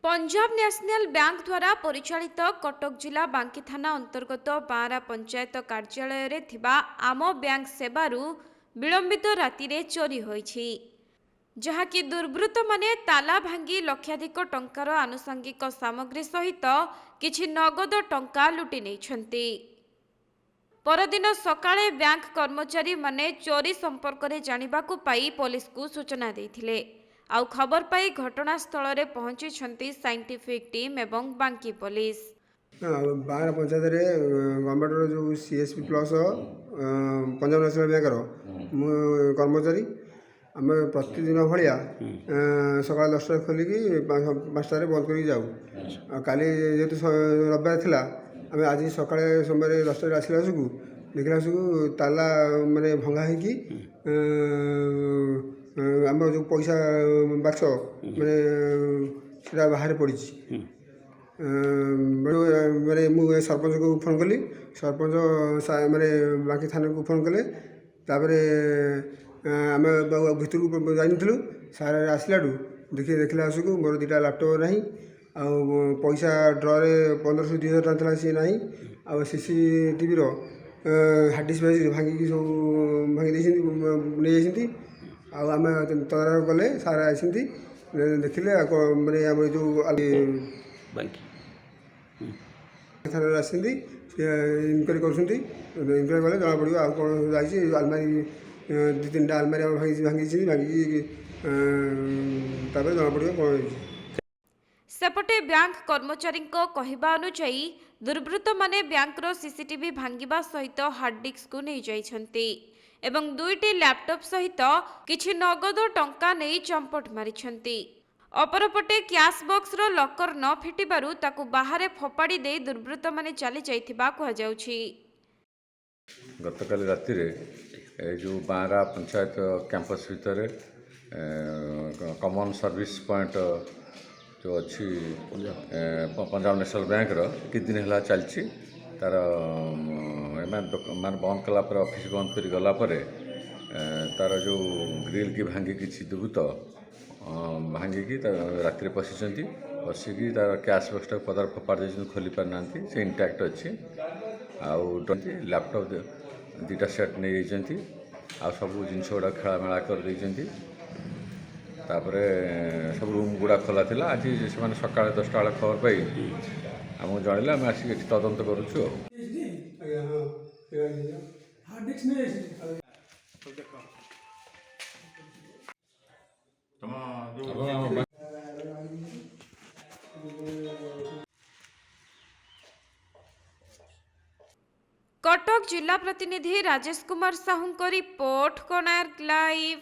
Punjab national bank द्वारा परिचालित कटक जिला बांकी थाना अंतर्गत बारा पंचायत कार्यालय रे थिबा आम बैंक सेवारू विलंबित राति रे चोरी होईछि, जहाँकि दुर्वृत्त माने ताला भांगी लक्षाधिक टंकार आनुषंगिक सामग्री सहित किछि नगद टंका लुटि नेइछन्ति। परदिन सकाळे बैंक कर्मचारी माने चोरी संपर्क रे जानिबाकु पाई पुलिस को सूचना देथिले। आउ खबर पाई घटनास्थल रे पहुंची साइंटिफिक टीम एवं बांकी पुलिस। बारा पंचायत रे गवर्नमेंट जो CSP plus Punjab national bank कर्मचारी आम प्रतिदिन भाया सका 10 खोलिकी 5 बंद कर जाऊ। काली जेहतु रविवार थिला आम आज सका सोमवार 10 आसला आसकू देखला ताला माने भंगा होगी आम जो पैसा बाक्स मैंने बाहर पड़ी मैंने मुझे सरपंच को फोन कली। सरपंच मैंने बाकी थाना को फोन कले। आम भितर को जाइलु सार आसला देखला आसकू मोर 2टा लैपटॉप ना पैसा ड्रे 1500-2000 टଙ୍କା था सी ना आ सीसीटीवी हार्ड डिस्क भांगिकी सब भांगी नहीं आम तदारख कले सार आसती देखिले मैंने आम जो थाना आसती इनक्वारी कर इनक्वारी कले जना पड़ो आउ कौन जाइए आलमारी 2-3टा आलमारी भांगी भांगिकी जना पड़ो कौन। सेपटे बैंक कर्मचारी कहवा अनुसायी दुर्वृत्त माने बैंकर सीसीटीवी भांगिबा सहित हार्ड डिस्क को नहीं जाइछन्ति एवं 2टी लैपटॉप सहित किछि नगद टंका नहीं चंपट मारिछन्ति। अपरपटे कैश बॉक्स रो लकर न फिटिबारु ताकु बाहरे फोपाड़ी दे दुर्वृत्त माने चली जाइथिबा कहा जाउछि। गतकाली राति रे जो बारा पंचायत कैंपस भितर कॉमन सर्विस पॉइंट जो अच्छी पंजाब नेशनल बैंक रो कि दिन है चलती तार मान बंद कलापर ऑफिस बंद कर गलापर तार जो ग्रिल की भांगी किसी दुर्वृत्त भांगिकी राति पशिकी तार कैश बॉक्स पदार फोपाड़ दे खोली पार ना से इंटैक्ट अच्छी आउ लैपटॉप 2टा सेट नहीं जाती आ सब जिन गुड़ा खेलामेला कर सब रूम गुड़ा खोला था। आज से सका 10टा बेले खबर पाई आमको जनइले आम आसिक तदंत करुचु। कटक जिला प्रतिनिधि राजेश कुमार साहू को रिपोर्ट कोणार्क लाइव।